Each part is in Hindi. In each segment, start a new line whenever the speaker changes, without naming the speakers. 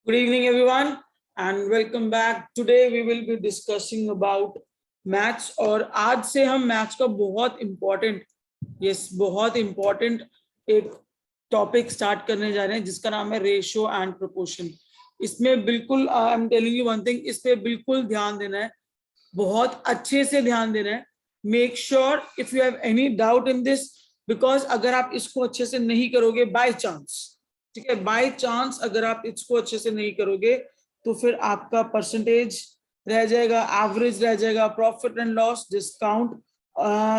Good evening, everyone, and welcome back. Today we will be discussing about maths और आज से हम मैथ्स का बहुत इम्पोर्टेंट एक टॉपिक स्टार्ट करने जा रहे हैं जिसका नाम है रेशियो एंड प्रोपोर्शन। इसमें बिल्कुल I am telling you one thing, इस पे बिल्कुल ध्यान देना है, बहुत अच्छे से ध्यान देना है। Make sure if you have any doubt in this, because अगर आप इसको अच्छे से नहीं करोगे बाय चांस, ठीक है, बाय चांस अगर आप इसको अच्छे से नहीं करोगे तो फिर आपका परसेंटेज रह जाएगा, एवरेज रह जाएगा, profit and loss, discount,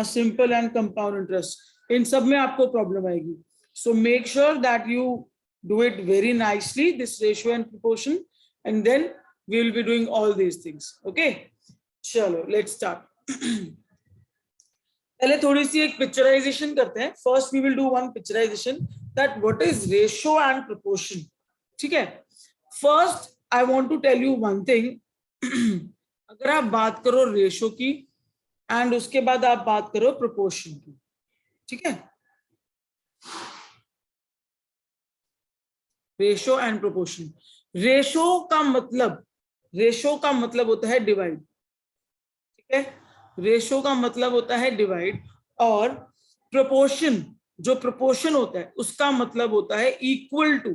simple and compound interest, इन सब में आपको प्रॉब्लम आएगी। So make sure that you do it very nicely, this ratio and proportion, and then we will be doing all these things. Okay, चलो लेट्स स्टार्ट। पहले थोड़ी सी एक पिक्चराइजेशन करते हैं। First we will do one picturization that what is ratio and proportion. ठीक है, first I want to tell you one thing. अगर आप बात करो रेशियो की एंड उसके बाद आप बात करो प्रोपोर्शन की, ठीक है, रेशियो एंड प्रोपोर्शन। रेशियो का मतलब होता है डिवाइड, ठीक है, रेशियो का मतलब होता है डिवाइड, और प्रोपोर्शन, जो प्रोपोर्शन होता है उसका मतलब होता है इक्वल टू।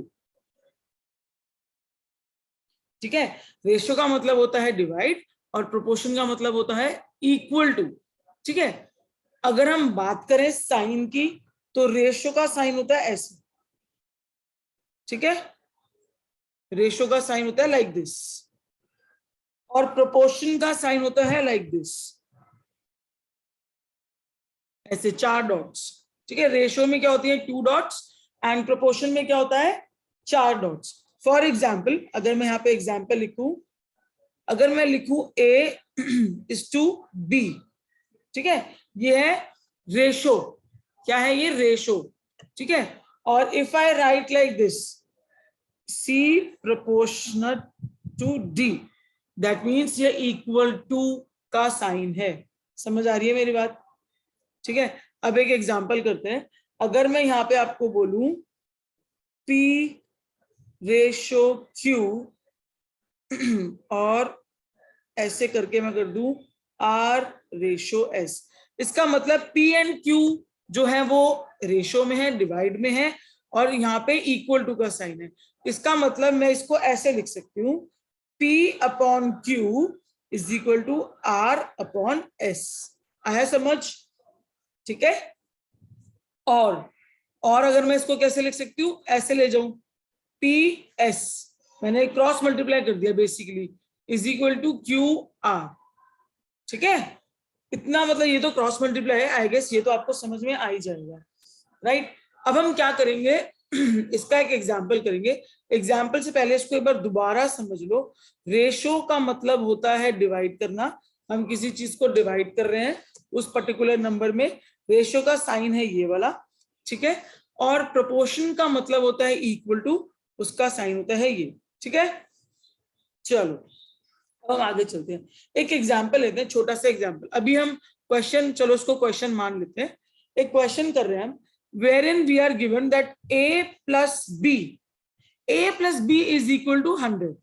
ठीक है, रेशियो का मतलब होता है डिवाइड और प्रोपोर्शन का मतलब होता है इक्वल टू। ठीक है, अगर हम बात करें साइन की तो रेशियो का साइन होता है ऐसे, ठीक है, रेशियो का साइन होता है लाइक दिस, और प्रोपोर्शन का साइन होता है लाइक दिस, ऐसे 4 डॉट्स। ठीक है, रेशियो में क्या होती है 2 डॉट्स एंड प्रोपोर्शन में क्या होता है 4 डॉट्स। फॉर एग्जाम्पल, अगर मैं यहाँ पे एग्जाम्पल लिखूं, अगर मैं लिखूं A is to B, ठीक है, ये है रेशियो, क्या है ये रेशियो, ठीक है, और if I right like this C proportional to D, that means ये इक्वल टू का साइन है। समझ आ रही है मेरी बात? ठीक है, अब एक एग्जांपल करते हैं। अगर मैं यहाँ पे आपको बोलूं P रेशियो Q और ऐसे करके मैं कर दूं R रेशियो S, इसका मतलब P एंड Q जो है वो रेशियो में है, डिवाइड में है, और यहाँ पे इक्वल टू का साइन है। इसका मतलब मैं इसको ऐसे लिख सकती हूँ P upon Q is equal to R upon S। आया समझ? ठीक है, और अगर मैं इसको कैसे लिख सकती हूँ, ऐसे ले जाऊं PS, मैंने क्रॉस मल्टीप्लाई कर दिया basically, is equal to QR। ठीक है, इतना मतलब ये तो क्रॉस मल्टीप्लाई है, आई गेस ये तो आपको समझ में आ ही जाएगा, राइट। अब हम क्या करेंगे, इसका एक एग्जाम्पल करेंगे। एग्जाम्पल से पहले इसको एक बार दोबारा समझ लो। रेशियो का मतलब होता है डिवाइड करना, हम किसी चीज को डिवाइड कर रहे हैं उस पर्टिकुलर नंबर में, रेशियो का साइन है ये वाला, ठीक है, और प्रोपोर्शन का मतलब होता है इक्वल टू, उसका साइन होता है ये। ठीक है, चलो अब हम आगे चलते हैं। एक एग्जाम्पल लेते हैं, छोटा सा एग्जाम्पल। अभी हम क्वेश्चन, चलो उसको क्वेश्चन मान लेते हैं। एक क्वेश्चन कर रहे हैं हम, wherein we are given that a plus b is equal to 100,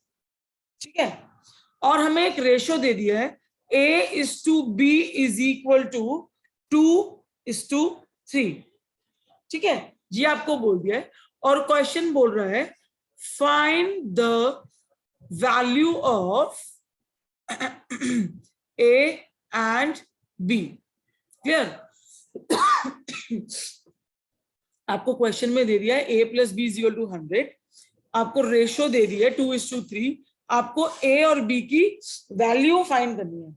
ठीक है, और हमें एक रेशियो दे दिया है a is to b is equal to 2 is to 3, ठीक है, ये आपको बोल दिया है, और क्वेश्चन बोल रहा है find the value of a and b। Clear? आपको क्वेश्चन में दे दिया है a plus B is equal to 100, आपको रेशियो दे दिया है 2:3, आपको a और b की वैल्यू फाइंड करनी है,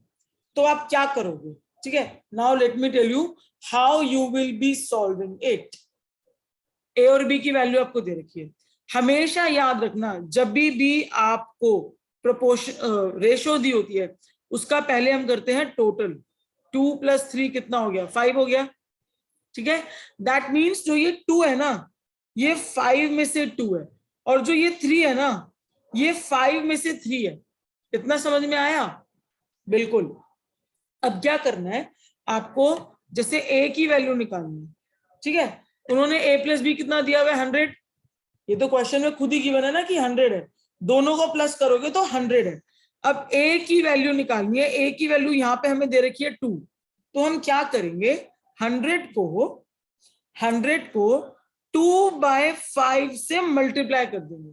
तो आप क्या करोगे? ठीक है, now let me tell you how you will be solving it. a और b की वैल्यू आपको दे रखी है। हमेशा याद रखना, जब भी आपको प्रोपोर्शन रेशियो दी होती है उसका पहले हम करते हैं टोटल। 2 + 3 कितना हो गया? 5 हो गया, ठीक है, दैट मीन्स जो ये 2 है ना, ये 5 में से 2 है, और जो ये 3 है ना, ये 5 में से 3 है। इतना समझ में आया? बिल्कुल। अब क्या करना है आपको, जैसे a की वैल्यू निकालनी है, ठीक है, उन्होंने a + b कितना दिया हुआ है 100, ये तो क्वेश्चन में खुद ही गिवन है ना कि 100 है, दोनों को प्लस करोगे तो 100 है। अब a की वैल्यू निकालनी है, a की वैल्यू यहाँ पे हमें दे रखी है 2, तो हम क्या करेंगे, 100 को 2/5 से मल्टीप्लाई कर देंगे।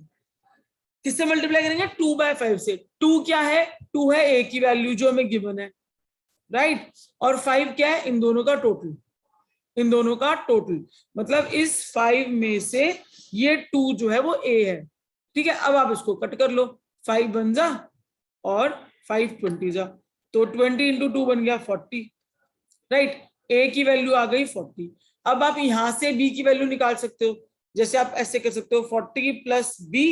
किससे मल्टीप्लाई करेंगे, 2/5 से। 2 क्या है, 2 है a की वैल्यू जो हमें गिवन है, राइट, और 5 क्या है, इन दोनों का टोटल, इन दोनों का टोटल, मतलब इस 5 में से ये 2 जो है वो a है, ठीक है। अब आप इसको कट कर लो, 5 बन जा और 5 20 जा, तो 20 इंटू 2 बन गया 40, राइट, a की वैल्यू आ गई 40। अब आप यहां से b की वैल्यू निकाल सकते हो, जैसे आप ऐसे कर सकते हो, 40 plus b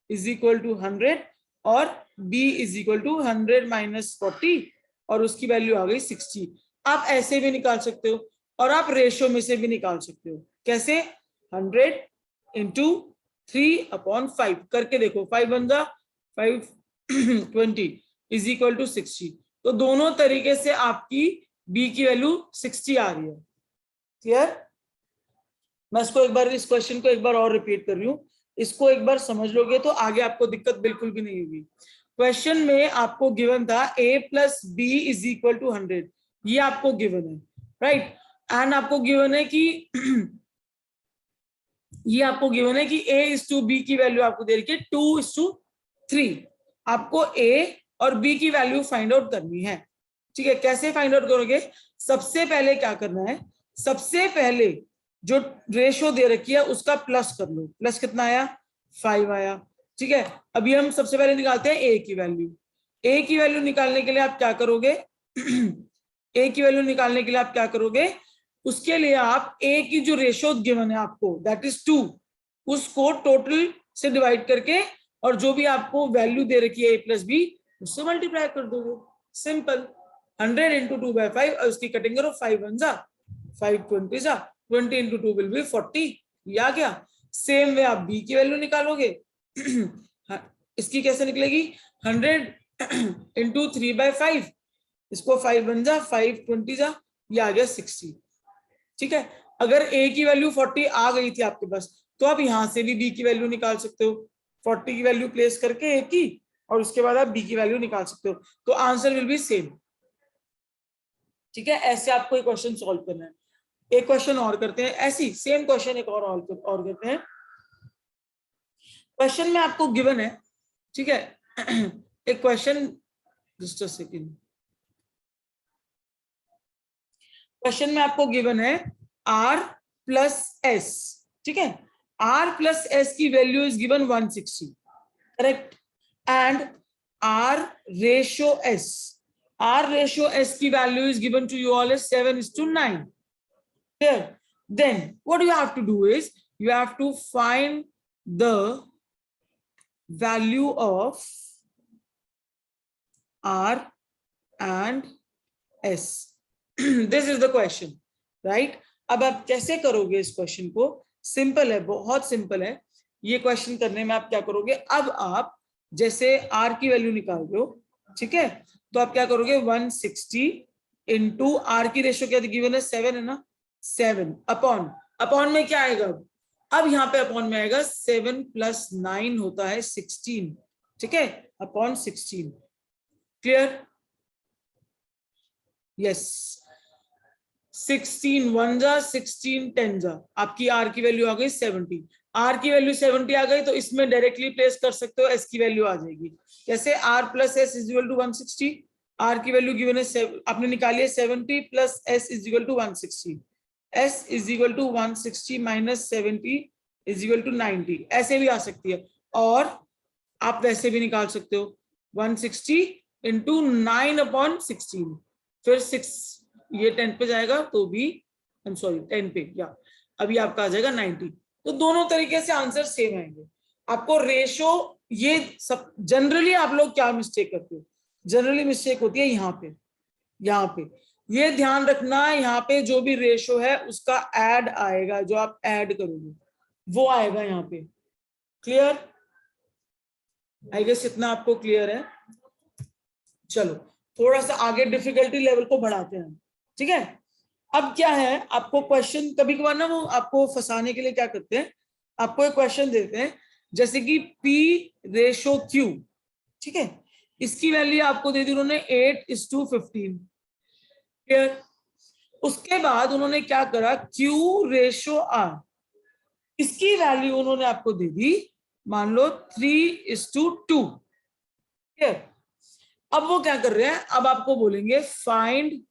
is equal to 100 और b is equal to 100 minus 40 और उसकी वैल्यू आ गई 60। आप ऐसे भी निकाल सकते हो और आप रेशियो में से भी निकाल सकते हो, कैसे, 100 इंटू 3/5 करके देखो, 5 बन जा 5 20 इज इक्वल टू 60। तो दोनों तरीके से आपकी b की वैल्यू 60 आ रही है। क्लियर? मैं इसको एक बार, इस क्वेश्चन को एक बार और रिपीट कर रही हूँ, इसको एक बार समझ लोगे तो आगे आपको दिक्कत बिल्कुल भी नहीं होगी। क्वेश्चन में आपको गिवन था a plus B is equal to 100, ये आपको गिवन है, राइट, एंड आपको गिवन है कि ये आपको गिवन है कि a इज टू बी की वैल्यू आपको दे रखी है 2:3। आपको a और b की वैल्यू फाइंड आउट करनी है, ठीक है। कैसे फाइंड आउट करोगे, सबसे पहले क्या करना है, सबसे पहले जो रेशो दे रखी है उसका प्लस कर लो, प्लस कितना आया, 5 आया, ठीक है। अभी हम सबसे पहले निकालते हैं a की वैल्यू। a की वैल्यू निकालने के लिए आप क्या करोगे a की वैल्यू निकालने के लिए आप क्या करोगे, उसके लिए आप a की जो रेशो गिवन है आपको, दैट इज 2, उसको टोटल से डिवाइड करके और जो भी आपको वैल्यू दे रखी है a प्लस बी उससे मल्टीप्लाई कर दोगे, सिंपल। 100 इंटू 2/5 और उसकी कटिंग करो, 5 1 जा 5 20 जा, 20 इंटू 2 विल बी 40, ये आ गया। सेम वे आप b की वैल्यू निकालोगे इसकी कैसे निकलेगी, 100 इंटू 3/5, इसको 5 1 जा 5 20 जा, ये आ गया 60, ठीक है। अगर a की वैल्यू 40 आ गई थी आपके पास तो आप यहां से भी b की वैल्यू निकाल सकते हो, 40 की वैल्यू प्लेस करके a की और उसके बाद आप b की वैल्यू निकाल सकते हो, तो आंसर विल बी सेम, ठीक है। ऐसे आपको एक क्वेश्चन सॉल्व करना है। एक क्वेश्चन और करते हैं, ऐसी सेम क्वेश्चन एक और करते हैं। क्वेश्चन में आपको गिवन है, ठीक है, एक question, just a second, question में आपको गिवन है r प्लस s, ठीक है, r प्लस s की value is given 160, correct, and r ratio s की value is given to you all is 7:9, clear? Then what you have to do is you have to find the value of r and s. This is the question, right? अब आप कैसे करोगे इस क्वेश्चन को, सिंपल है, बहुत सिंपल है। ये क्वेश्चन करने में आप क्या करोगे, अब आप जैसे r की वैल्यू निकाल दो, ठीक है, तो आप क्या करोगे, 160 इंटू r की रेशियो क्या गिवन है, 7 है ना, 7 अपॉन में क्या आएगा, अब यहाँ पे अपॉन में आएगा 7 + 9 होता है 16, ठीक है, अपॉन 16, क्लियर, यस। 16 1 जा 16 10 जा, आपकी r की वैल्यू आ गई 70, r की वैल्यू 70 आ गई तो इसमें डायरेक्टली प्लेस कर सकते हो, s की वैल्यू आ जाएगी, कैसे, r plus s is equal to 160, r की वैल्यू गिवन है, आपने निकाली है 70 plus s is equal to 160, s is equal to 160 minus 70 is equal to 90, ऐसे भी आ सकती है, और आप वैसे भी निकाल सकते हो, 160 इंटू 9/16, फिर 6 ये 10 पे जाएगा तो भी, आई एम सॉरी 10 पे, या अभी आपका आ जाएगा 90, तो दोनों तरीके से आंसर सेम आएंगे। आपको रेशो, ये सब जनरली आप लोग क्या मिस्टेक करते हो, जनरली मिस्टेक होती है यहाँ पे ये ध्यान रखना, यहाँ पे जो भी रेशो है उसका ऐड आएगा, जो आप ऐड करोगे वो आएगा यहाँ पे, क्लियर, आई गेस इतना आपको क्लियर है। चलो थोड़ा सा आगे डिफिकल्टी लेवल को बढ़ाते हैं, ठीक है। अब क्या है, आपको क्वेश्चन कभी कभार ना वो आपको फंसाने के लिए क्या करते हैं, आपको एक क्वेश्चन देते हैं जैसे कि P/Q, ठीक है, इसकी वैल्यू आपको दे दी उन्होंने 8:15। क्लियर। उसके बाद उन्होंने क्या करा, Q/R, इसकी वैल्यू उन्होंने आपको दे दी मान लो 3:2। क्लियर। अब वो क्या कर रहे हैं, अब आपको बोलेंगे find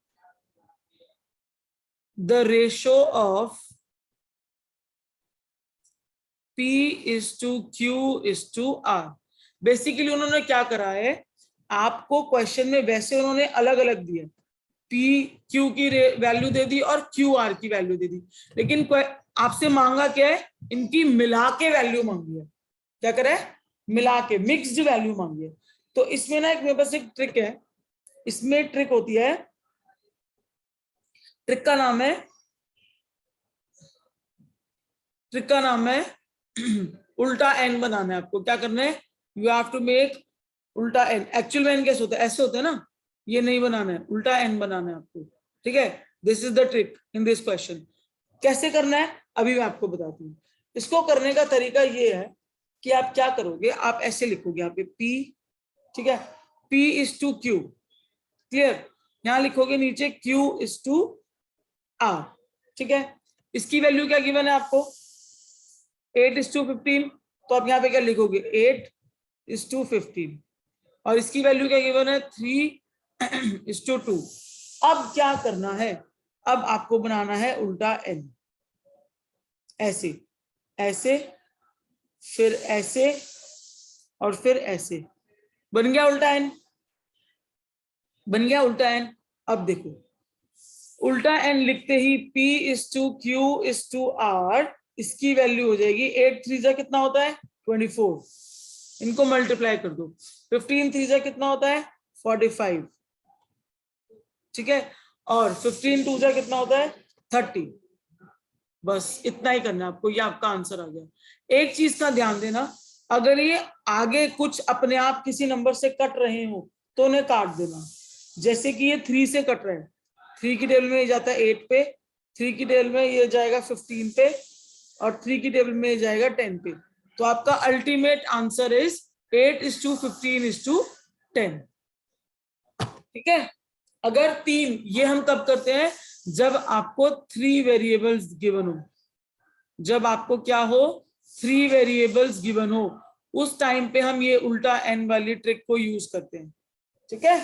the ratio of P/Q/R। Basically उन्होंने क्या करा है, आपको क्वेश्चन में वैसे उन्होंने अलग अलग दिए, P/Q की वैल्यू दे दी और QR की वैल्यू दे दी, लेकिन आपसे मांगा क्या है, इनकी मिला के वैल्यू मांगी है। क्या करे, मिला के मिक्स्ड वैल्यू मांगी है। तो इसमें ना एक मेरे पास एक ट्रिक है, इसमें ट्रिक होती है, ट्रिक का नाम है उल्टा एन बनाना है आपको। क्या करना है, यू हैव टू मेक उल्टा एन। एक्चुअल में एन कैसे होता है, ऐसे होता है ना, ये नहीं बनाना है, उल्टा एन बनाना है आपको। ठीक है, this is the trick in this question. कैसे करना है अभी मैं आपको बताती हूँ। इसको करने का तरीका ये है कि आप क्या करोगे, आप ऐसे लिखोगे यहाँ पे P, ठीक है, P/Q। क्लियर। यहां लिखोगे नीचे Q/R। ठीक है, इसकी वैल्यू क्या गिवन है आपको, 8:15। तो आप यहाँ पे क्या लिखोगे, 8:15। और इसकी वैल्यू क्या गिवन है, 3:2। अब क्या करना है, अब आपको बनाना है उल्टा एन, ऐसे ऐसे फिर ऐसे और फिर ऐसे। बन गया उल्टा एन, बन गया उल्टा एन। अब देखो उल्टा एन लिखते ही P/Q/R, इसकी वैल्यू हो जाएगी 8×3 कितना होता है 24, इनको मल्टीप्लाई कर दो। 15×3 कितना होता है 45, ठीक है, और 15×2 कितना होता है 30। बस इतना ही करना है आपको, ये आपका आंसर आ गया। एक चीज का ध्यान देना, अगर ये आगे कुछ अपने आप किसी नंबर से कट रहे हो तो उन्हें काट देना। जैसे कि ये 3 से कट रहा है, 3 की टेबल में ये जाता है 8 पे, 3 की टेबल में ये जाएगा 15 पे, और 3 की टेबल में ये जाएगा 10 पे। तो आपका अल्टीमेट आंसर इज 8:15:10। ठीक है। अगर 3, ये हम कब करते हैं, जब आपको 3 वेरिएबल्स गिवन हो, जब आपको क्या हो 3 वेरिएबल्स गिवन हो, उस टाइम पे हम ये उल्टा एन वाली ट्रिक को यूज करते हैं। ठीक है।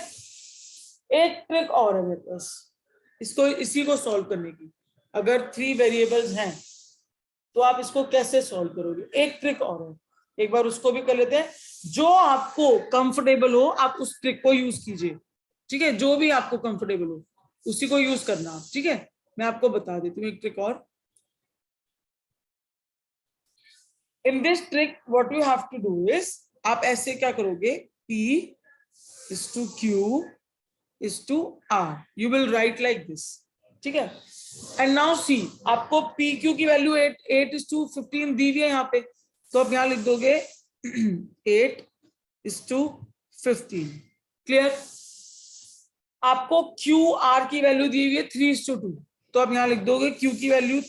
एक ट्रिक और है मेरे पास, इसको इसी को सॉल्व करने की। अगर 3 वेरिएबल्स हैं तो आप इसको कैसे सॉल्व करोगे, एक ट्रिक और है, एक बार उसको भी कर लेते हैं। जो आपको कंफर्टेबल हो आप उस ट्रिक को यूज कीजिए। ठीक है, जो भी आपको कंफर्टेबल हो उसी को यूज करना आप। ठीक है, मैं आपको बता देती हूँ एक ट्रिक और। In this trick what you have to do is, आप ऐसे क्या करोगे, P/Q/R, you will write like this. ठीक है, एंड नाउ सी, आपको PQ की वैल्यू 8:15 दी हुई है यहाँ पे, तो आप यहाँ लिख दोगे 8:15। क्लियर। आपको QR की वैल्यू दी हुई है 3:2, तो आप यहाँ लिख दोगे Q की वैल्यू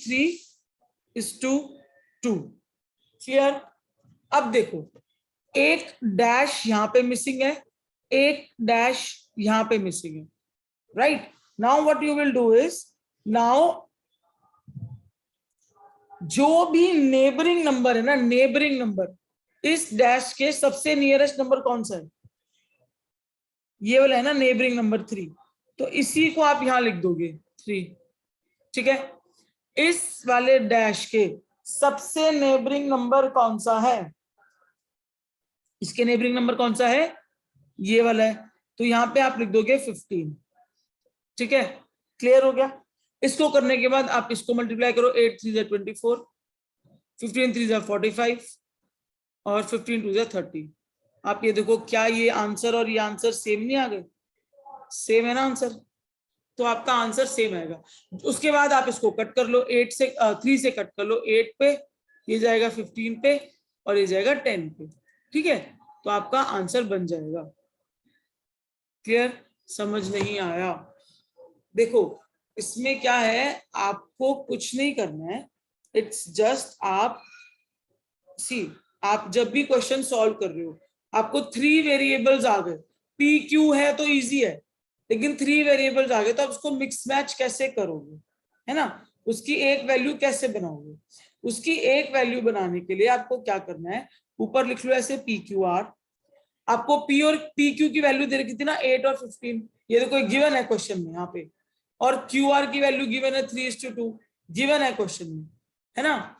3:2। क्लियर। अब देखो एक डैश यहाँ पे मिसिंग है, एक डैश यहाँ पे मिसिंग है, right. Now what you will do is, now जो भी नेबरिंग नंबर है ना, नेबरिंग नंबर, इस डैश के सबसे नियरेस्ट नंबर कौन सा है, ये वाला है ना नेबरिंग नंबर 3, तो इसी को आप यहां लिख दोगे 3। ठीक है, इस वाले डैश के सबसे नेबरिंग नंबर कौन सा है, इसके नेबरिंग नंबर कौन सा है, ये वाला है, तो यहां पे आप लिख दोगे 15। ठीक है, क्लियर हो गया। इसको करने के बाद आप इसको मल्टीप्लाई करो, 8×3 = 24, 15×3 = 45 और 15×2 = 30। आप ये देखो क्या ये आंसर और ये आंसर सेम नहीं आ गए, सेम है ना आंसर, तो आपका आंसर सेम आएगा। उसके बाद आप इसको कट कर लो, 3 से कट कर लो 8 पे, ये जाएगा 15 पे और ये जाएगा 10 पे। ठीक है, तो आपका आंसर बन जाएगा। क्लियर, समझ नहीं आया, देखो इसमें क्या है, आपको कुछ नहीं करना है, इट्स जस्ट आप सी, आप जब भी क्वेश्चन सॉल्व कर रहे हो, आपको 3 वेरिएबल्स आ गए, पी क्यू है तो इजी है, लेकिन 3 वेरिएबल्स आ गए तो आप उसको मिक्स मैच कैसे करोगे, है ना, उसकी एक वैल्यू कैसे बनाओगे। उसकी एक वैल्यू बनाने के लिए आपको क्या करना है, ऊपर लिख लो ऐसे पी क्यू आर। आपको पी और पी क्यू की वैल्यू दे रखी थी ना 8 और 15, ये तो कोई गिवन है क्वेश्चन में यहाँ पे, और क्यू आर की वैल्यू गिवन है 3:2, गिवन है क्वेश्चन में, है ना।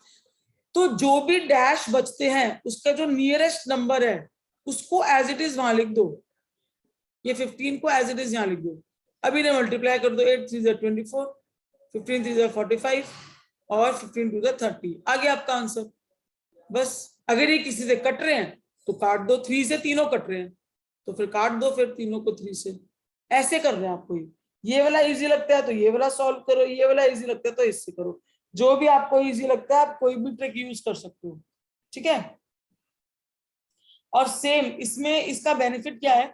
तो जो भी डैश बचते हैं उसका जो नियरेस्ट नंबर है उसको एज इट इज वहां लिख दो, ये 15 को एज इट इज यहाँ लिख दो। अभी ने मल्टीप्लाई कर दो, 8 3 24, 15 3 45 और 15 2 30, आ गया आपका आंसर। बस अगर ये किसी से कट रहे हैं तो काट दो, 3 से तीनों कट रहे हैं तो फिर काट दो फिर तीनों को 3 से, ऐसे कर रहे हैं आपको। ये वाला इजी लगता है तो ये वाला सॉल्व करो, ये वाला इजी लगता है तो इससे करो, जो भी आपको इजी लगता है आप कोई भी ट्रिक यूज कर सकते हो, ठीक है। और सेम इसमें इसका बेनिफिट क्या है,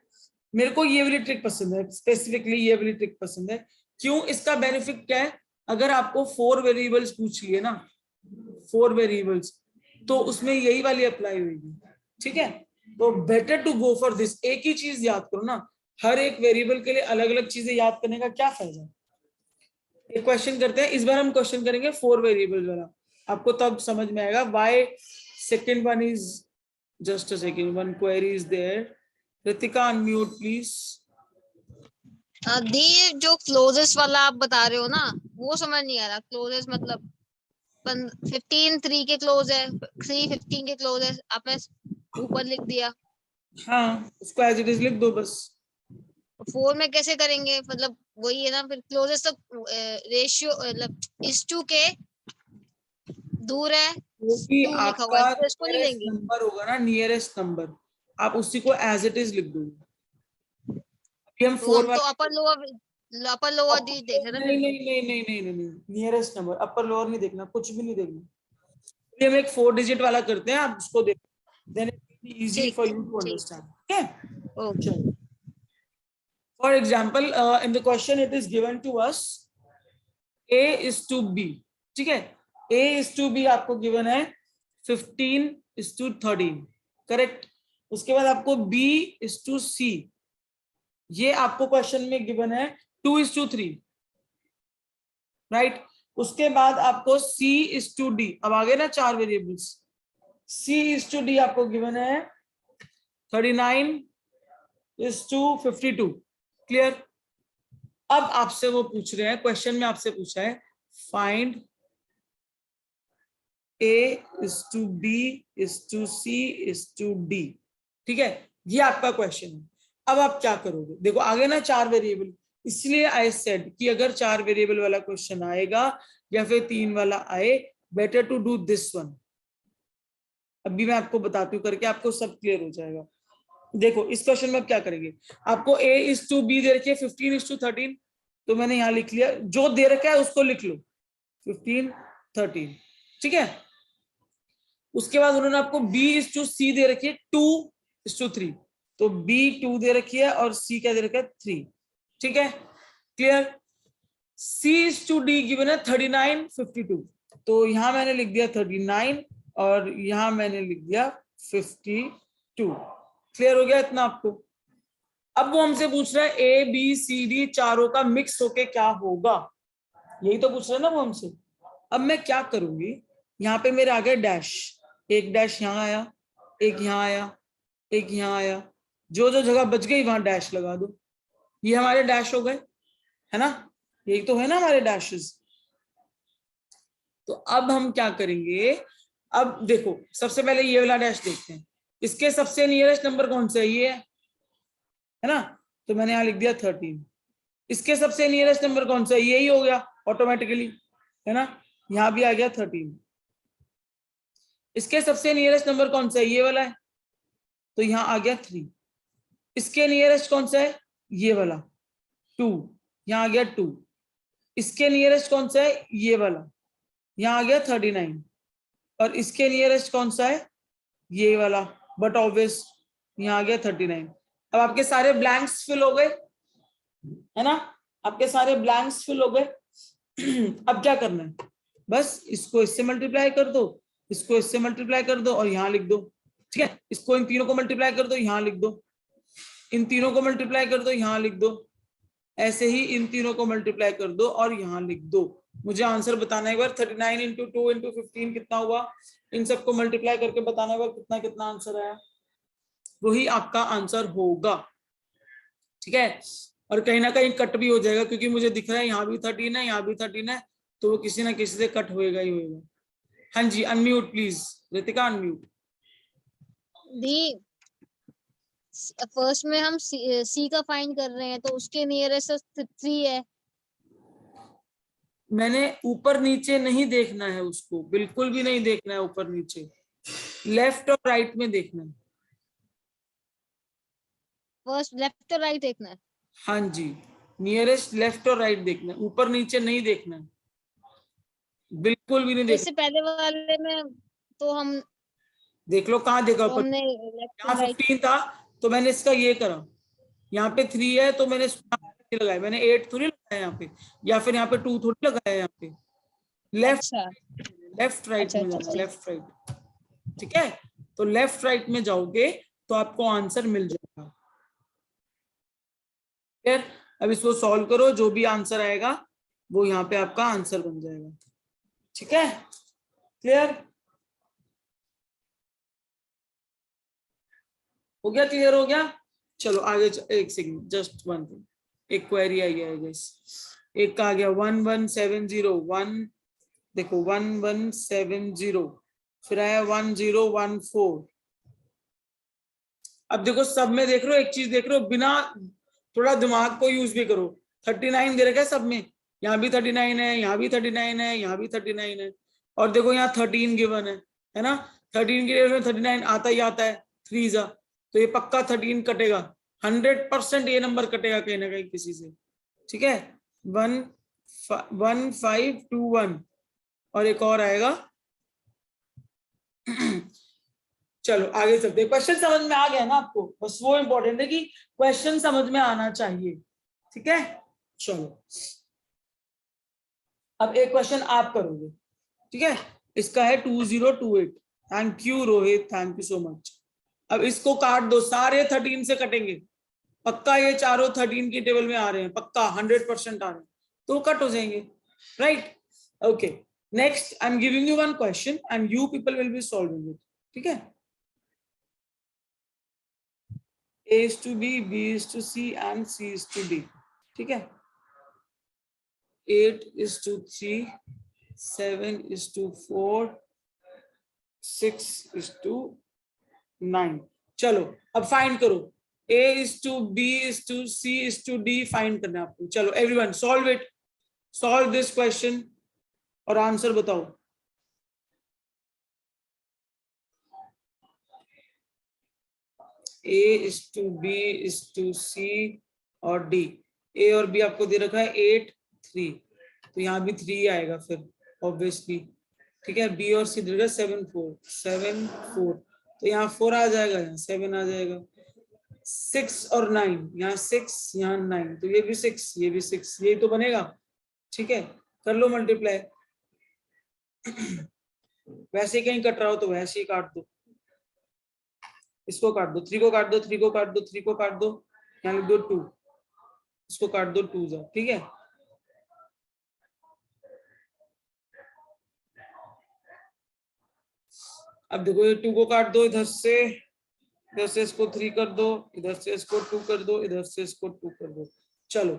मेरे को ये वाली ट्रिक पसंद है, स्पेसिफिकली ये वाली ट्रिक पसंद है। क्यों, इसका बेनिफिट क्या है, अगर आपको 4 वेरिएबल्स पूछ लिए ना, 4 वेरिएबल्स, तो उसमें यही वाली अप्लाई होगी, ठीक है। तो better to go for this, एक ही चीज याद करो ना, हर एक वेरिएबल के लिए अलग अलग चीजें याद करने का क्या फायदा है। एक क्वेश्चन करते हैं, इस बार हम क्वेश्चन करेंगे 4 वेरिएबल वाला, आपको तब समझ में आएगा why second one is, just a second, one query is there. Ritika unmute please.
दी जो क्लोजेस्ट वाला आप बता रहे हो ना, वो समझ नहीं आ रहा। क्लोजेस्ट मतलब 15 3 के क्लोज है, 3 15 के क्लोज है, आपने ऊपर लिख दिया।
हाँ, उसको एज इट इज लिख दो बस।
4 में कैसे करेंगे, मतलब वही है ना, फिर क्लोजेस्ट तो रेशियो मतलब इस टू के दूर है,
क्योंकि
2 लिखा हुआ
आपका
है तो इसको नहीं
नियरेस्ट
लेंगे।
नंबर होगा ना, नियरेस्ट नंबर, आप उसी को एज इट इज लिख दोगे। अभी हम
तो
4
हम तो
वाले,
अपर लोअर दी देख रहे ना
नहीं
फिर तो।
नहीं नहीं नहीं नहीं नहीं नहीं, नियरेस्ट नंबर, अपर लोअर नहीं देखना, कुछ भी नहीं देखना। अभी हम एक 4 डिजिट वाला करते हैं, आप उसको देखो, then it will be easy
ठीक
फॉर
है,
यू टू
ठीक,
अंडरस्टैंड, ठीक है।
ओके।
चलो, for example in the question it is given to us a is to b, ठीक है, a is to b आपको गिवन है 15:13, करेक्ट। उसके बाद आपको b is to c, ये आपको क्वेश्चन में गिवन है 2:3, राइट। उसके बाद आपको c is to d, अब आगे ना 4 variables, c is to d आपको गिवन है 39:52, क्लियर। अब आपसे वो पूछ रहे हैं, क्वेश्चन में आपसे पूछा है find A is to B is to C is to D, ठीक है, ये आपका क्वेश्चन है। अब आप क्या करोगे, देखो आगे ना 4 वेरिएबल, इसलिए आई सेड कि अगर 4 वेरिएबल वाला क्वेश्चन आएगा या फिर 3 वाला आए, better to do this one. अभी मैं आपको बताती हूँ करके, आपको सब क्लियर हो जाएगा। देखो इस क्वेश्चन में आप क्या करेंगे, आपको A is to B दे रखी है 15:13, तो मैंने यहाँ लिख लिया, जो दे रखा है उसको लिख लो 15:13, ठीक है। उसके बाद उन्होंने आपको B is to C दे रखी है 2:3, तो B 2 दे रखी है और C क्या दे रखा है 3, ठीक है, clear. C is to D given है 39:52, तो यहां मैंने लिख दिया 39 और यहां मैंने लिख दिया 52, क्लियर हो गया इतना आपको। अब वो हमसे पूछ रहा है A B C D चारों का मिक्स होके क्या होगा, यही तो पूछ रहा है ना वो हमसे। अब मैं क्या करूंगी, यहाँ पे मेरे आ गए डैश, एक डैश यहाँ आया, एक यहाँ आया, एक यहाँ आया, जो जो जगह बच गई वहां डैश लगा दो, ये हमारे डैश हो गए, है ना, यही तो है ना हमारे डैशेस। तो अब हम क्या करेंगे, अब देखो सबसे पहले ये वाला डैश देखते हैं, इसके सबसे नियरेस्ट नंबर कौन सा है, ये है ना, तो मैंने यहाँ लिख दिया 13। इसके सबसे नियरेस्ट नंबर कौन सा है, यही हो गया ऑटोमेटिकली, है ना, यहाँ भी आ गया 13। इसके सबसे नियरेस्ट नंबर कौन सा है, ये वाला है, तो यहाँ आ गया 3। इसके नियरेस्ट कौन सा है, ये वाला 2, यहाँ आ गया 2। इसके नियरेस्ट कौन सा है, ये वाला, यहाँ आ गया 39। और इसके नियरेस्ट कौन सा है, ये वाला, बट ऑब्वियस यहाँ आ गया 39। अब आपके सारे ब्लैंक्स फिल हो गए, है ना, आपके सारे ब्लैंक्स फिल हो गए। अब क्या करना है, बस इसको इससे मल्टीप्लाई कर दो, इसको इससे मल्टीप्लाई कर दो और यहाँ लिख दो, ठीक है, इसको इन तीनों को मल्टीप्लाई कर दो, यहाँ लिख दो, इन तीनों को मल्टीप्लाई कर दो, यहाँ लिख दो, ऐसे ही इन तीनों को मल्टीप्लाई कर दो और यहाँ लिख दो। मुझे आंसर बताना एक बार, 39 इंटू 2 इंटू 15 कितना हुआ, इन सबको मल्टीप्लाई करके बताना एक बार कितना कितना आंसर आया, वही आपका आंसर होगा। ठीक है, और कहीं ना कहीं कट भी हो जाएगा क्योंकि मुझे दिख रहा है यहाँ भी 13 है, यहाँ भी 13 है, तो वो किसी ना किसी से कट होएगा ही होएगा। हाँ जी, अनम्यूट प्लीज, रितिका अनम्यूट।
दी फर्स्ट में हम सी का फाइंड कर रहे हैं, तो उसके नियरेस्ट 3 है।
मैंने ऊपर नीचे नहीं देखना है उसको, बिल्कुल भी नहीं देखना है ऊपर नीचे, लेफ्ट और राइट में देखना है।
फर्स्ट लेफ्ट और राइट देखना है।
हाँ जी, नियरेस्ट लेफ्ट और राइट देखना है, ऊपर नीचे नहीं देखना है, बिल्कुल भी नहीं देखना।
इससे पहले वाले में तो हम
देख लो कहाँ देखा
तो
ऊपर,
हमने लेफ्ट
यहाँ
और राइट
15 था तो मैंने इसका ये करा, यहाँ पे 3 है तो मैंने लगाया, मैंने 8 थोड़ी लगाया यहाँ पे, या फिर यहाँ पे 2 थोड़ी लगाया यहाँ पे, लेफ्ट लेफ्ट राइट में जाना, लेफ्ट राइट। ठीक है, तो लेफ्ट राइट में जाओगे तो आपको आंसर मिल जाएगा। फिर अब इसको सॉल्व करो, जो भी आंसर आएगा वो यहाँ पे आपका आंसर बन जाएगा। ठीक है, क्लियर हो गया, क्लियर हो गया। चलो आगे एक सेकंड, जस्ट वन थिंग, एक क्वेरी आई है गाइस, एक का आ गया 11701, देखो 1170, फिर आया 1014। अब देखो सब में देख रहे हो, एक चीज देख रहे हो, बिना थोड़ा दिमाग को यूज भी करो, 39 दे रखा है सब में, यहाँ भी 39 है, यहाँ भी 39 है, यहाँ भी 39 है, और देखो यहाँ 13 गिवन है ना, 13 के में 39 आता ही आता है, 3 जा, तो ये पक्का 13 कटेगा, 100% ये नंबर कटेगा कहीं ना कहीं किसी से। ठीक है, 1521 और एक और आएगा। चलो आगे चलते, क्वेश्चन समझ में आ गया ना आपको, बस वो इंपॉर्टेंट है कि क्वेश्चन समझ में आना चाहिए। ठीक है, चलो अब एक क्वेश्चन आप करोगे। ठीक है, इसका है 2028, thank you Rohit, thank you so much. अब इसको काट दो, सारे 13 से कटेंगे, पक्का ये चारों 13 की टेबल में आ रहे हैं, पक्का 100% आ रहे हैं, तो कट हो जाएंगे, right. Okay, next I am giving you one question and you people will be solving it. ठीक है, A is to B, B is to C and C is to D. ठीक है, 8 is to 3, 7 is to 4, 6 is to 9। चलो अब फाइंड करो, A is to B is to C is to D find करना है आपको। चलो everyone solve it, solve this question और आंसर बताओ। A is to B is to C और D, A और B आपको दे रखा है 8 3, तो यहाँ भी 3 आएगा फिर ऑब्वियसली। ठीक है, B और C दे रखा 7 4 7 4, तो यहाँ 4 आ जाएगा, यहाँ 7 आ जाएगा, 6 और 9, यहाँ 6 यहाँ 9, तो ये भी 6 ये भी 6, यही तो बनेगा। ठीक है, कर लो मल्टीप्लाई, वैसे कहीं कट रहा हो तो वैसे ही काट दो, इसको काट दो, 3 को काट दो, 3 को काट दो, 3 को काट दो, यहाँ लिख दो 2, इसको काट दो 2 जा। ठीक है, अब देखो ये 2 को काट दो, इधर से इसको 3 कर दो, इधर से इसको 2 कर दो, इधर से इसको 2 कर दो। चलो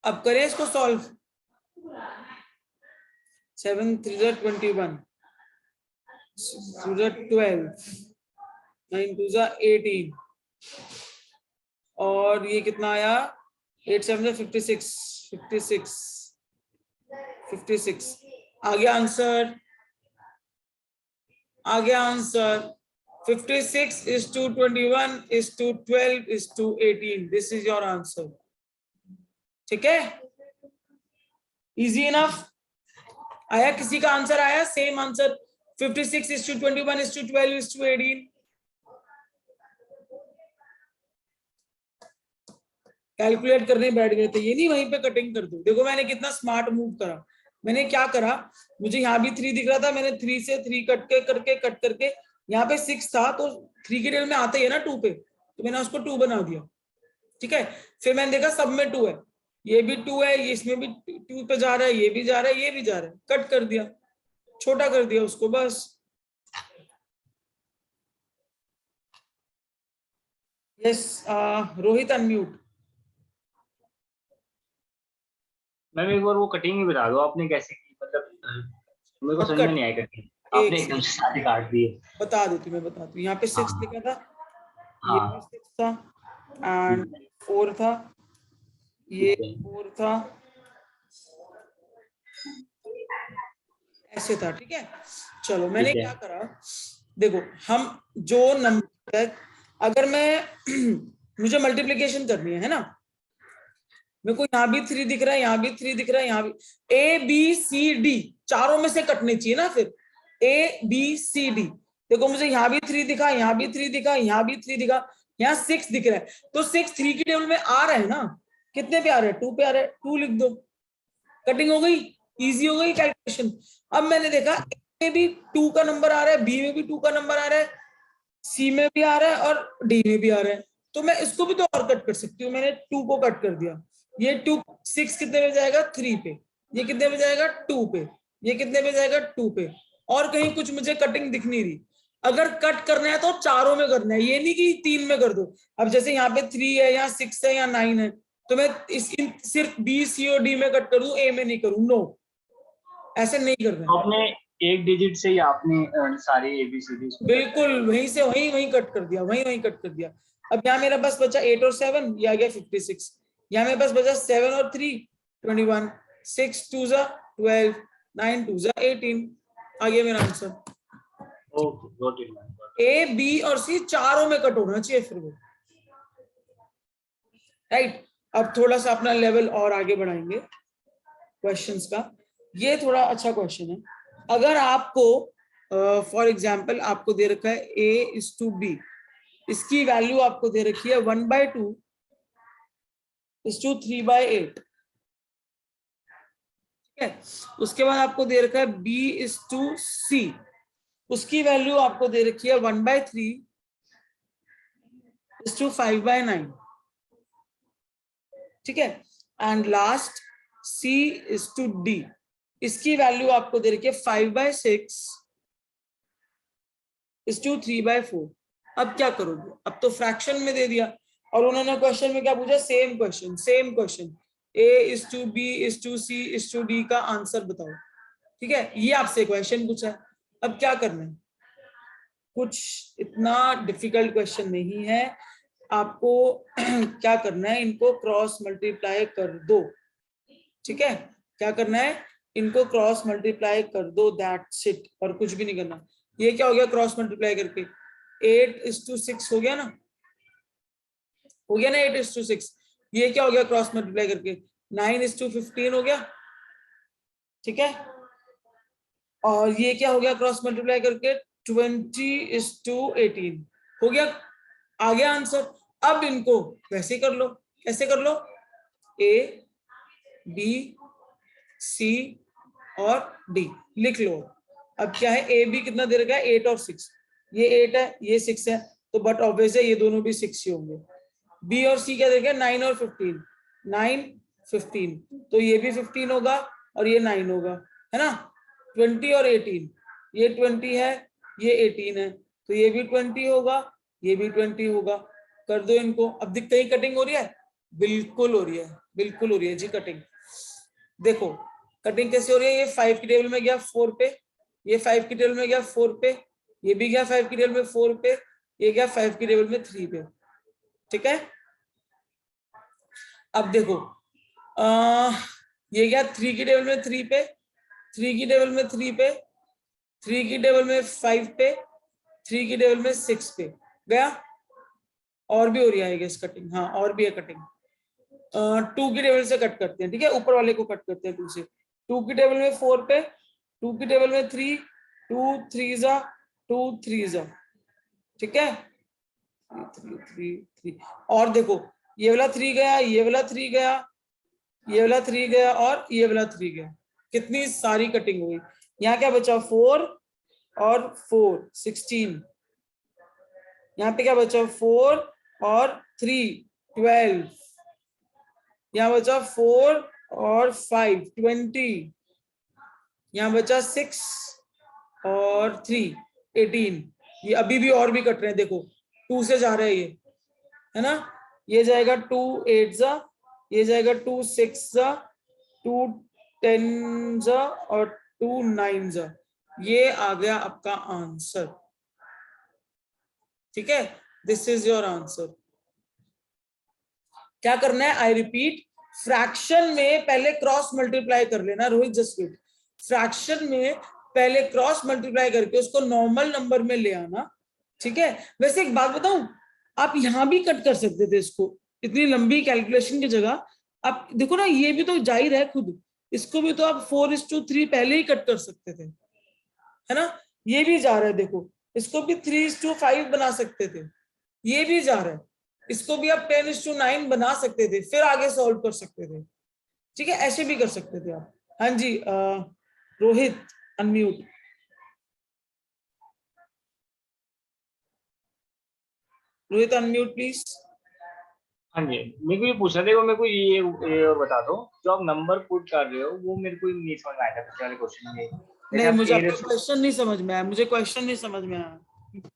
अब करें इसको सॉल्व, 7 3 21, 12, 9 2 18, और ये कितना आया, 8 7 56 56 56, आ गया आंसर, आ गया answer, 56 is to 21 is to 12 is to 18, this is your answer। ठीक है, इजी इनफ। आया किसी का आंसर, आया same answer, 56 is to 21 is to 12 is to 18। Calculate करने बैठ गए थे, ये नहीं वहीं पे कटिंग कर दो। देखो मैंने कितना स्मार्ट मूव करा, मैंने क्या करा, मुझे यहाँ भी 3 दिख रहा था, मैंने 3 से 3 कट करके यहाँ पे 6 था तो 3 की टेबल में आता ही है ना 2 पे, तो मैंने उसको 2 बना दिया। ठीक है, फिर मैंने देखा सब में 2 है, ये भी 2 है, इसमें भी 2 पे जा रहा है, ये भी जा रहा है, ये भी जा रहा है, कट कर दिया, छोटा कर दिया उसको बस। Yes Rohit unmute.
मैम एक बार वो कटिंग ही बता दो आपने कैसे की, मतलब मेरे को
अब
समझ में
कट
नहीं आई कटिंग,
एक
आपने एकदम से सारे काट दिए।
बता देती मैं बता दूं, यहाँ पे 6
हाँ
लिखा था, ये भी
हाँ
6 था एंड 4 था, ये
ठीक है
4 था, ऐसे था। ठीक है, चलो मैंने
ठीक है।
क्या करा, देखो हम जो नंबर, अगर मैं मुझे मल्टीप्लिकेशन करनी है ना, मेरे को यहाँ भी 3 दिख रहा है, यहाँ भी 3 दिख रहा है, यहाँ भी ए बी सी डी चारों में से कटने चाहिए ना, फिर ए बी सी डी। देखो मुझे यहाँ भी 3 दिखा, यहाँ भी 3 दिखा, यहाँ भी 3 दिखा, यहाँ 6 दिख रहा है, तो 6 3 की टेबल में आ रहा है ना, कितने पे आ रहा है, 2 पे आ रहा है, 2 लिख दो, कटिंग हो गई, इजी हो गई कैलकुलेशन। अब मैंने देखा ए में भी 2 का नंबर आ रहा है, बी में भी 2 का नंबर आ रहा है, सी में भी आ रहा है और डी में भी आ रहा है, तो मैं इसको भी तो और कट कर सकती हूँ। मैंने 2 को कट कर दिया, ये 2 6 कितने में जाएगा 3 पे, ये कितने में जाएगा 2 पे, ये कितने में जाएगा 2 पे, और कहीं कुछ मुझे कटिंग दिख नहीं रही। अगर कट करना है तो चारों में करना है, ये नहीं कि 3 में कर दो। अब जैसे यहाँ पे 3 है, यहाँ 6 है, यहाँ 9 है, तो मैं सिर्फ बी सी और डी में कट कर दूं, ए में नहीं करूं, नो, ऐसे नहीं करना है।
आपने एक डिजिट से ही आपने सारे ABCD
बिल्कुल वहीं से वहीं कट कर दिया, वहीं कट कर दिया। अब यहाँ मेरा बस बचा 8 और 7, ये आ गया 56। यहाँ मेरे पास बचा 7 और 3 21, 6 2 12, 9 2 18, आ गया मेरा answer.
Okay got it ma'am.
A B और सी चारों में कट होना चाहिए फिर वो, राइट। अब थोड़ा सा अपना लेवल और आगे बढ़ाएंगे क्वेश्चंस का। ये थोड़ा अच्छा क्वेश्चन है। अगर आपको फॉर एग्जाम्पल आपको दे रखा है A:B, इसकी वैल्यू आपको दे रखी है 1/2 = 3/8, ठीक है। उसके बाद आपको दे रखा है B:C, उसकी वैल्यू आपको दे रखी है 1/3 = 5/9, ठीक है। एंड लास्ट C:D, इसकी वैल्यू आपको दे रखी है 5/6 = 3/4। अब क्या करोगे, अब तो फ्रैक्शन में दे दिया, और उन्होंने क्वेश्चन में क्या पूछा, सेम क्वेश्चन A:B:C:D का आंसर बताओ, ठीक है। ये आपसे क्वेश्चन पूछा है, अब क्या करना है, कुछ इतना डिफिकल्ट क्वेश्चन नहीं है आपको। क्या करना है, इनको क्रॉस मल्टीप्लाई कर दो, ठीक है। क्या करना है, इनको क्रॉस मल्टीप्लाई कर दो, दैट्स इट, और कुछ भी नहीं करना। ये क्या हो गया क्रॉस मल्टीप्लाई करके, 8:6 हो गया ना, हो गया ना 8:6। ये क्या हो गया क्रॉस मल्टीप्लाई करके, 9:15 हो गया, ठीक है। और ये क्या हो गया क्रॉस मल्टीप्लाई करके, 20:18 हो गया, आ गया आंसर। अब इनको वैसे ही कर लो, कैसे कर लो, A:B:C और D लिख लो। अब क्या है, AB कितना दे रखा है 8 और 6, ये 8 है ये 6 है, तो बट ऑब्वियस है ये दोनों भी 6 ही होंगे। B और C क्या दे रखा है 9 और 15, 9 15, तो ये भी 15 होगा और ये 9 होगा, है ना। 20 और 18, ये 20 है ये 18 है, तो ये भी 20 होगा ये भी 20 होगा। कर दो इनको। अब दिखते ही कटिंग हो रही है, बिल्कुल हो रही है, बिल्कुल हो रही है जी कटिंग। देखो कटिंग कैसे हो रही है, ये 5 की टेबल में गया 4 पे, ये 5 की टेबल में गया 4 पे, ये भी गया 5 की टेबल में 4 पे, ये गया 5 की टेबल में 3 पे, ठीक है। अब देखो ये गया 3 की टेबल में 3 पे, 3 की टेबल में 3 पे, 3 की टेबल में 5 पे, 3 की टेबल में 6 पे गया। और भी हो रही है गेस कटिंग, हाँ और भी है कटिंग। 2 की टेबल से कट करते हैं, ठीक है, ऊपर वाले को कट करते हैं 2 से। 2 की टेबल में 4 पे, 2 की टेबल में 3, 2 3 2 3, ठीक है, 3 3 3। और देखो ये वाला 3 गया, ये वाला 3 गया, ये वाला 3 गया और ये वाला 3 गया, कितनी सारी कटिंग हुई। यहाँ क्या बचा 4 और 4 16, यहाँ पे क्या बचा 4 और 3 12, यहाँ बचा 4 और 5 20, यहाँ बचा 6 और 3 18। ये अभी भी और भी कट रहे हैं, देखो 2 से जा रहा है ये, है ना। ये जाएगा 2 8 जा, ये जाएगा 2 6 जा, 2 10 जा और 2 9 जा। ये आ गया आपका आंसर, ठीक है। This is your answer. क्या करना है, आई रिपीट, फ्रैक्शन में पहले क्रॉस मल्टीप्लाई कर लेना। रोहित जस्ट वेट, फ्रैक्शन में पहले क्रॉस मल्टीप्लाई करके उसको नॉर्मल नंबर में ले आना, ठीक है। वैसे एक बात बताऊं, आप यहां भी कट कर सकते थे इसको, इतनी लंबी कैलकुलेशन की जगह। आप देखो ना, ये भी तो जाहिर है खुद, इसको भी तो आप 4:3 पहले ही कट कर सकते थे, है ना। ये भी जा रहा है, देखो इसको भी 3:5 बना सकते थे, ये भी जा रहा है, इसको भी आप 10:9 बना सकते थे, फिर आगे सॉल्व कर सकते थे, ठीक है। ऐसे भी कर सकते थे आप। हाँ जी, Rohit unmute. Rohit unmute please.
हाँ जी, मेरे को ये पूछना, देखो मेरे को ये बता दो, जो आप नंबर पुट कर रहे हो वो मेरे को नहीं समझ में आया था पिछले वाले क्वेश्चन में।
नहीं, मुझे आपका क्वेश्चन नहीं समझ में आया, मुझे क्वेश्चन नहीं समझ में आया।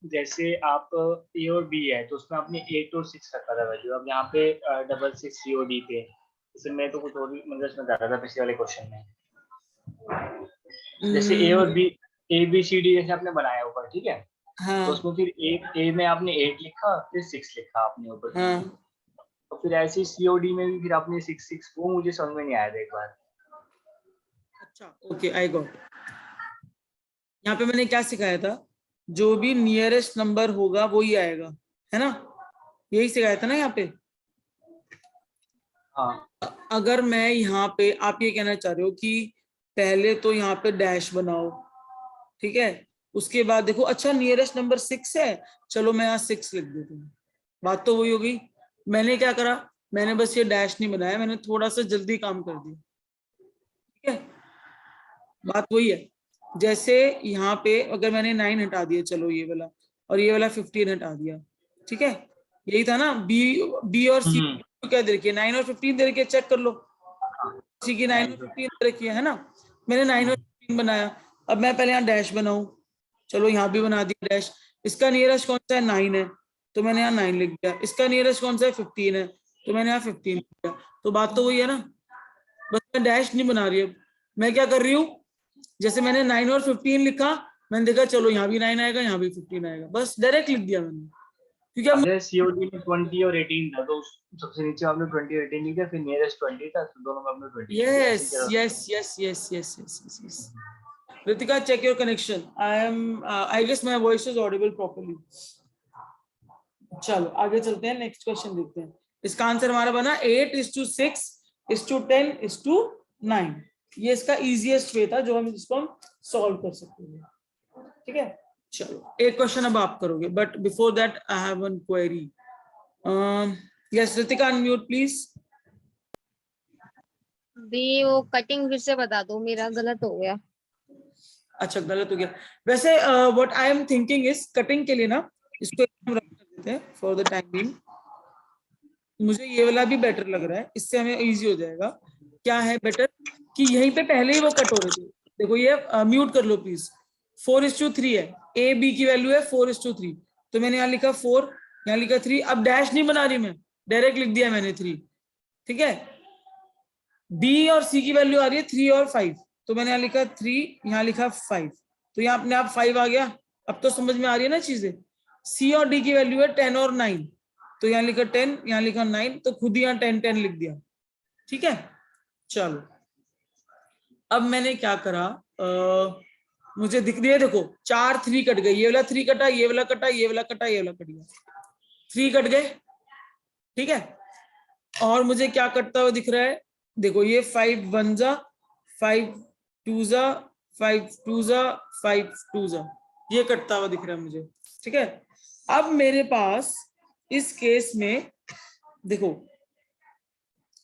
जैसे आप ए और बी है तो उसमें आपने 8 और 6 रखा था वैल्यू, अब यहाँ पे 66 COD थे, इसमें तो कुछ और भी मतलब इसमें ज्यादा था पिछले वाले क्वेश्चन में। जैसे ए और बी, ABCD जैसे आपने बनाया ऊपर, ठीक है।
हाँ,
तो उसमें फिर ए में आपने 8 लिखा, फिर 6 लिखा आपने ऊपर।
हाँ,
तो फिर ऐसे COD में भी फिर आपने 6 वो मुझे समझ में नहीं आया था एक बार।
अच्छा ओके, आई गॉट। यहाँ पे मैंने क्या सिखाया था, जो भी नियरेस्ट नंबर होगा वो ही आएगा, है ना। यही सिखाया था ना यहाँ पे।
हाँ,
अगर मैं यहाँ पे, आप ये कहना चाह रहे हो कि पहले तो यहाँ पे डैश बनाओ, ठीक है, उसके बाद देखो अच्छा नियरेस्ट नंबर 6 है, चलो मैं यहाँ 6 लिख देता हूँ, बात तो वही होगी। मैंने क्या करा, मैंने बस ये डैश नहीं बनाया, मैंने थोड़ा सा जल्दी काम कर दिया, ठीक है। बात वही है, जैसे यहाँ पे अगर मैंने 9 हटा दिया, चलो ये वाला, और ये वाला 15 हटा दिया, ठीक है। यही था ना, बी और सी क्या दे रखी है, 9 और 15 दे रखी है, चेक कर लो। सी की 9 और 15 दे रखी है ना। मैंने 9 और 15 बनाया, अब मैं पहले यहाँ डैश बनाऊं, चलो यहाँ भी बना दिया डैश। इसका नियरेस्ट कौन सा है, 9 है, तो मैंने यहाँ 9 लिख दिया। इसका नियरेस्ट कौन सा है, 15 है, तो मैंने यहाँ 15 लिख दिया। तो बात तो वही है ना, बस मैं डैश नहीं बना रही। अब मैं क्या कर रही हूँ, जैसे मैंने 9 और 15 लिखा, मैंने देखा चलो यहाँ भी 9 आएगा, यहाँ भी 15 आएगा, बस डायरेक्ट लिख दिया मैंने, क्योंकि अब
COD में 20 और 18 था, तो सबसे नीचे आपने 20 और 18 लिखा, फिर नियरेस्ट 20 था, तो दोनों में आपने 20 लिख दिया।
yes yes yes yes yes yes yes yes Ritika, check your connection. I guess my voice is audible properly. चलो आगे चलते हैं, नेक्स्ट क्वेश्चन देखते हैं। इसका आंसर हमारा बना 8:6:10:9। ये इसका इजीएस्ट वे था जो हम इसको हम सॉल्व कर सकते हैं, ठीक है। चलो एक क्वेश्चन अब आप करोगे, but before that I have one query. Yes Ritika, unmute please.
भी वो कटिंग फिर से बता दो, मेरा गलत हो गया।
अच्छा गलत हो गया। वैसे what I am thinking is, cutting के लिए ना इसको एकदम रख कर देते हैं फॉर द टाइम बीइंग। मुझे ये वाला भी बेटर लग रहा है, इससे हमें इजी हो जाएगा। क्या है बेटर कि यहीं पे पहले ही वो कट हो रहे थे। देखो ये म्यूट कर लो प्लीज। 4:3 है, ए बी की वैल्यू है 4:3, तो मैंने यहाँ लिखा 4, यहाँ लिखा 3। अब डैश नहीं बना रही मैं, डायरेक्ट लिख दिया मैंने 3, ठीक है। बी और सी की वैल्यू आ रही है 3 और 5, तो मैंने यहाँ लिखा 3, यहाँ लिखा 5, तो यहाँ अपने आप 5 आ गया। अब तो समझ में आ रही है ना चीजें। सी और डी की वैल्यू है 10 और 9, तो यहाँ लिखा 10, यहाँ लिखा 9, तो खुद ही यहाँ 10 10 लिख दिया, ठीक है। चलो अब मैंने क्या करा, मुझे दिख रही है, देखो 4 3 कट गए, ये वाला 3 कटा, ये वाला कटा, ये वाला कटा, ये वाला कट गया, 3 कट गए, ठीक है। और मुझे क्या कटता हुआ दिख रहा है, देखो ये 5 1 जा, 5 2 जा, 5 2 जा, 5 2 जा, ये कटता हुआ दिख रहा है मुझे, ठीक है। अब मेरे पास इस केस में देखो,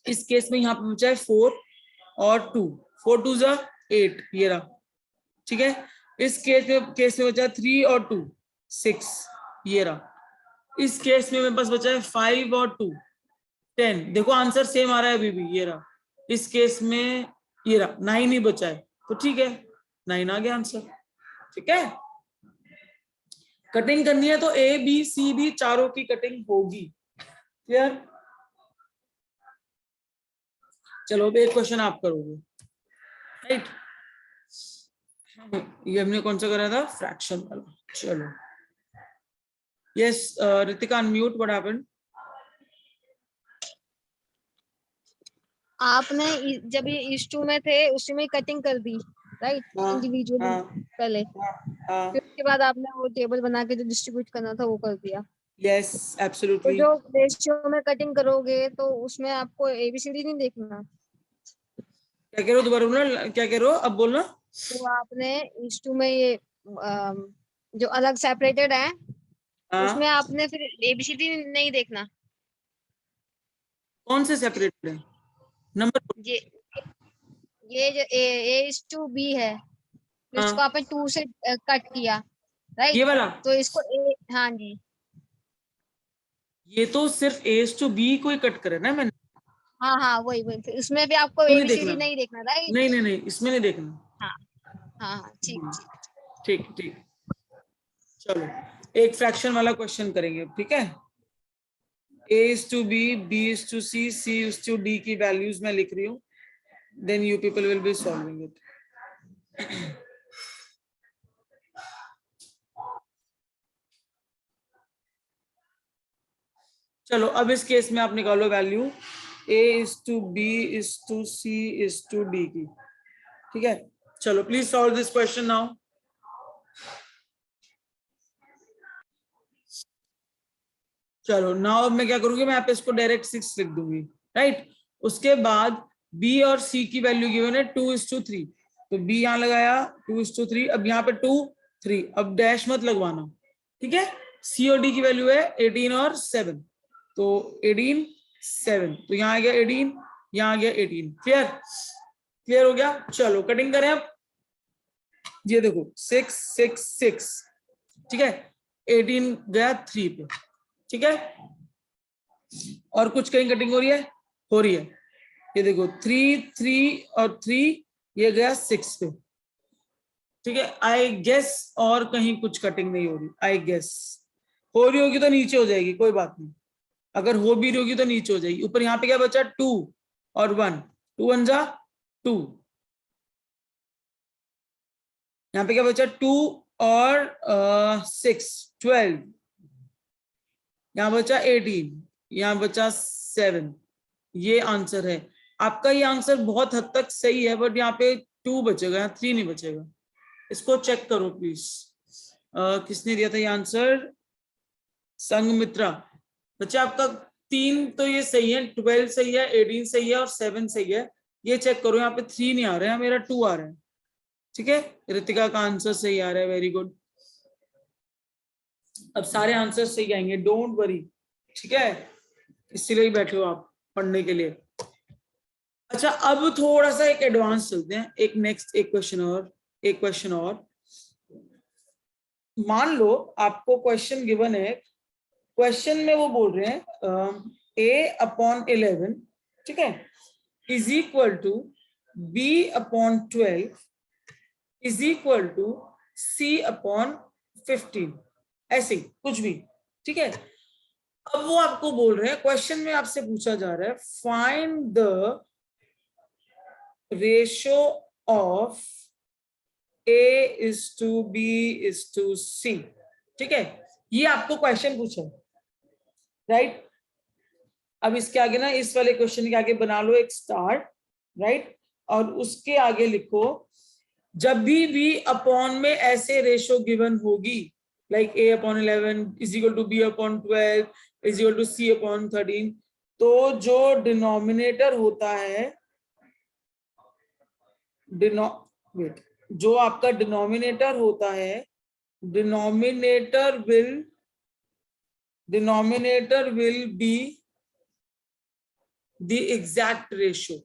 इस केस में यहाँ पे बचा है 4 और 2, 4 2 जा 8, ये रहा, ठीक है। इस केस में बचा 3 और 2 6, ये रहा, इस केस में मेरे पास बचा है 5 और 2 10। देखो आंसर सेम आ रहा है अभी भी, ये रहा। इस केस में ये रहा 9 ही बचा है, तो ठीक है 9 आ गया आंसर। ठीक है, कटिंग करनी है तो ए बी सी डी चारों की कटिंग होगी। क्लियर? चलो अब एक क्वेश्चन आप करोगे, राइट? ये हमने कौन सा करा था? फ्रैक्शन वाला। चलो yes Ritika unmute, what happened?
आपने जब ये इस टू में थे उसी में कटिंग कर दी, राइट?
हाँ,
इंडिविजुअली
हाँ,
पहले,
हाँ,
फिर उसके बाद आपने वो टेबल बना के जो डिस्ट्रीब्यूट करना था वो कर दिया।
यस
तो
एब्सोल्युटली।
जो रेशियो में कटिंग करोगे तो उसमें आपको एबीसीडी नहीं देखना।
क्या कह रहे हो? दोबारा बोलना, क्या कह रहे हो? अब बोलना।
तो आपने इस टू में ये जो अलग सेपरेटेड है उसमें
हाँ,
आपने फिर एबीसीडी नहीं देखना।
कौन से सेपरेटेड है? नंबर?
ये जो ए इस टू बी है, तो इसको
हाँ,
आपने 2 से कट किया,
ये
राइट?
वाला।
तो इसको ए, हाँ जी,
ये तो सिर्फ एस टू बी को ही कट करे ना मैंने,
हाँ हाँ वही वही, फिर उसमें भी आपको
तो नहीं देखना।
एबीसीडी नहीं देखना, राइट?
नहीं नहीं नहीं, इसमें नहीं देखना।
हाँ हाँ हाँ, ठीक ठीक।
ठीक ठीक। चलो एक फ्रैक्शन वाला क्वेश्चन करेंगे, ठीक है? a is to b, b is to c, c is to d की वैल्यूज मैं लिख रही हूँ, then you people will be solving it. चलो अब इस केस में आप निकालो value a is to b is to c is to d की, ठीक है? चलो please solve this question now. चलो नाउ अब मैं क्या करूंगी, मैं यहाँ पे इसको डायरेक्ट 6 लिख दूंगी, राइट? उसके बाद b और c की वैल्यू गिवन है 2:3, तो b यहाँ लगाया 2:3, अब यहाँ पे 2 3, अब डैश मत लगवाना, ठीक है? c और d की वैल्यू है 18 और 7, तो 18 7, तो यहाँ आ गया 18, यहाँ आ गया 18। क्लियर? क्लियर हो गया? चलो कटिंग करें अब। ये देखो 6 6 6, ठीक है? 18 गया 3 पे, ठीक है? और कुछ कहीं कटिंग हो रही है? हो रही है। ये देखो 3 3 और 3, ये गया 6 पे, ठीक है? आई गेस और कहीं कुछ कटिंग नहीं हो रही, आई गेस। हो रही होगी तो नीचे हो जाएगी, कोई बात नहीं। अगर हो भी रही होगी तो नीचे हो जाएगी। ऊपर यहाँ पे क्या बचा? 2 और 1, 2 1 जा 2, यहाँ पे क्या बचा? 2 और 6 12, यहाँ बचा 18, यहाँ बचा 7। ये आंसर है आपका। ये आंसर बहुत हद तक सही है, बट यहाँ पे 2 बचेगा, यहाँ 3 नहीं बचेगा। इसको चेक करो प्लीज। किसने दिया था ये आंसर? संगमित्रा। बच्चा आपका 3 तो ये सही है, 12 सही है, 18 सही है और 7 सही है। ये चेक करो, यहाँ पे 3 नहीं आ रहा है, मेरा 2 आ रहा है, ठीक है? रितिका का आंसर सही आ रहा है, वेरी गुड। अब सारे आंसर सही आएंगे, डोंट वरी, ठीक है? इसीलिए ही बैठे हो आप पढ़ने के लिए। अच्छा अब थोड़ा सा एक एडवांस चलते हैं, एक नेक्स्ट एक क्वेश्चन और। मान लो आपको क्वेश्चन गिवन है, क्वेश्चन में वो बोल रहे हैं a/11, ठीक है, is equal to b/12 is equal to c/15, ऐसे कुछ भी, ठीक है? अब वो आपको बोल रहे हैं, क्वेश्चन में आपसे पूछा जा रहा है find the ratio of a:b:c, ठीक है? ये आपको क्वेश्चन पूछा है, राइट? अब इसके आगे ना, इस वाले क्वेश्चन के आगे बना लो एक स्टार, राइट? और उसके आगे लिखो जब भी अपॉन में ऐसे रेशो गिवन होगी, like a/11 is equal to b/12 is equal to c/13, तो जो डिनोमिनेटर होता है, जो आपका डिनोमिनेटर होता है, denominator will be the exact ratio.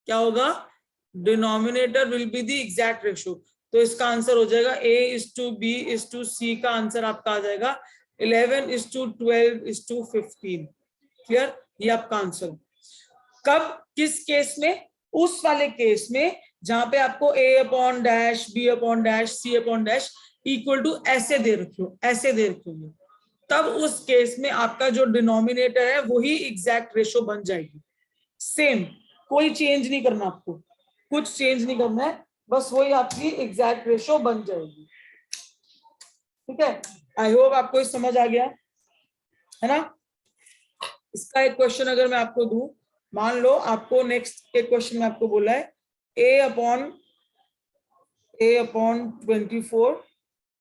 क्या होगा? Denominator will be the exact ratio. तो इसका आंसर हो जाएगा a:b:c का आंसर आपका आ जाएगा 11:12:15। क्लियर? ये आपका आंसर। कब, किस केस में? उस वाले केस में जहां पे आपको a/डैश, b/डैश, c/डैश इक्वल टू ऐसे दे रखियो, ऐसे दे रखियो, तब उस केस में आपका जो डिनोमिनेटर है वही एग्जैक्ट रेशो बन जाएगी। सेम, कोई चेंज नहीं करना आपको, कुछ चेंज नहीं करना है, बस वही आपकी एग्जैक्ट रेशो बन जाएगी। ठीक है, आई होप आपको इस समझ आ गया है ना। इसका एक क्वेश्चन अगर मैं आपको दूं, मान लो आपको नेक्स्ट एक क्वेश्चन में आपको बोला है a/24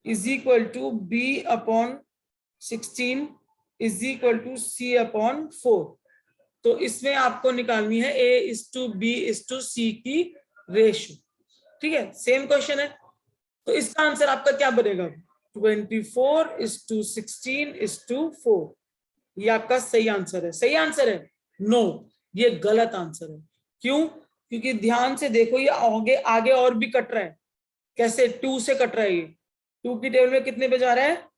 is equal to b/16 is equal to c/4। तो इसमें आपको निकालनी है a:b:c की रेशो। ठीक है, सेम क्वेश्चन है, तो इसका आंसर आपका क्या बनेगा? 24:16:4। ये आपका सही आंसर है। सही आंसर है? नो, ये गलत आंसर है। क्यों? क्योंकि ध्यान से देखो, ये आगे आगे और भी कट रहा है। कैसे? 2 से कट रहा है। ये 2 की टेबल में कितने पे जा रहा है?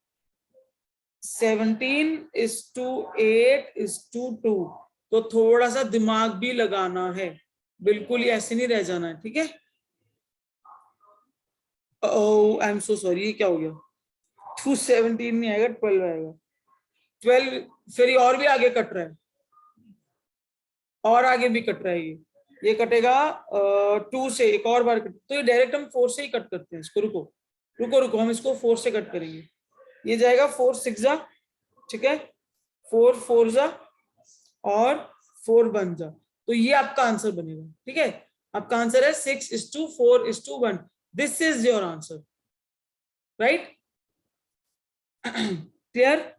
17:8:2। तो थोड़ा सा दिमाग भी लगाना है, बिल्कुल ही ऐसे नहीं रह जाना है। ठीक है, ओह आई एम सो सॉरी, ये क्या हो गया? 217 नहीं आएगा, 12 आएगा। 12 फिर और भी आगे कट रहा है, और आगे भी कट रहा है। ये कटेगा 2 से, एक और बार कट, तो ये डायरेक्ट हम 4 से ही कट करते हैं इसको। रुको रुको रुको, हम इसको 4 से कट करेंगे। ये जाएगा 4 6 जा, ठीक है, 4 4 जा और 4 बन जा, तो ये आपका आंसर बनेगा। ठीक है, आपका आंसर है 6:4:1। This is your answer, right? Clear?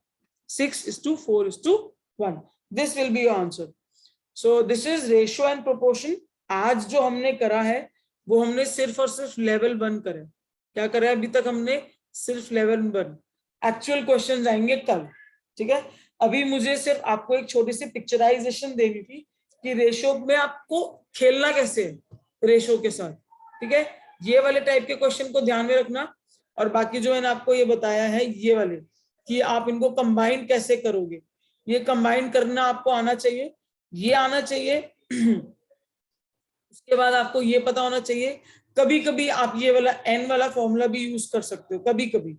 6:4:1, this will be your answer. So this is ratio and proportion. आज जो हमने करा है वो हमने सिर्फ और सिर्फ लेवल 1 करा है। क्या करा है अभी तक? हमने सिर्फ लेवल 1। एक्चुअल क्वेश्चंस आएंगे कल। ठीक है, अभी मुझे सिर्फ आपको एक छोटी सी पिक्चराइजेशन देनी थी कि रेशियो में आपको खेलना कैसे है रेशियो के साथ। ठीक है, ये वाले टाइप के क्वेश्चन को ध्यान में रखना, और बाकी जो मैंने आपको ये बताया है ये वाले, कि आप इनको कंबाइन कैसे करोगे, ये कंबाइन करना आपको आना चाहिए, ये आना चाहिए। उसके बाद आपको ये पता होना चाहिए, कभी कभी आप ये वाला n वाला फॉर्मूला भी यूज कर सकते हो कभी कभी।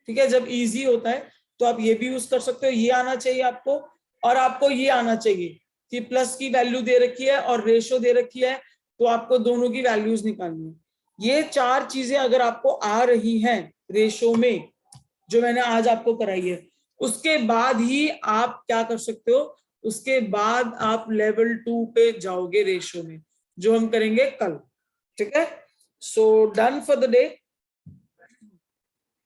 ठीक है, जब इजी होता है तो आप ये भी यूज कर सकते हो। ये आना चाहिए आपको, और आपको ये आना चाहिए कि प्लस की वैल्यू दे रखी है और रेशो दे रखी है, तो आपको दोनों की वैल्यूज निकालनी है। ये 4 चीजें अगर आपको आ रही हैं रेशो में, जो मैंने आज आपको कराई है, उसके बाद ही आप क्या कर सकते हो, उसके बाद आप लेवल 2 पे जाओगे रेशो में, जो हम करेंगे कल। ठीक है, so done for the day.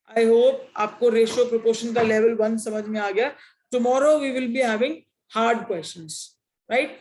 I hope आपको रेशियो प्रोपोर्शन का लेवल 1 समझ में आ गया। Tomorrow we will be having hard questions, right?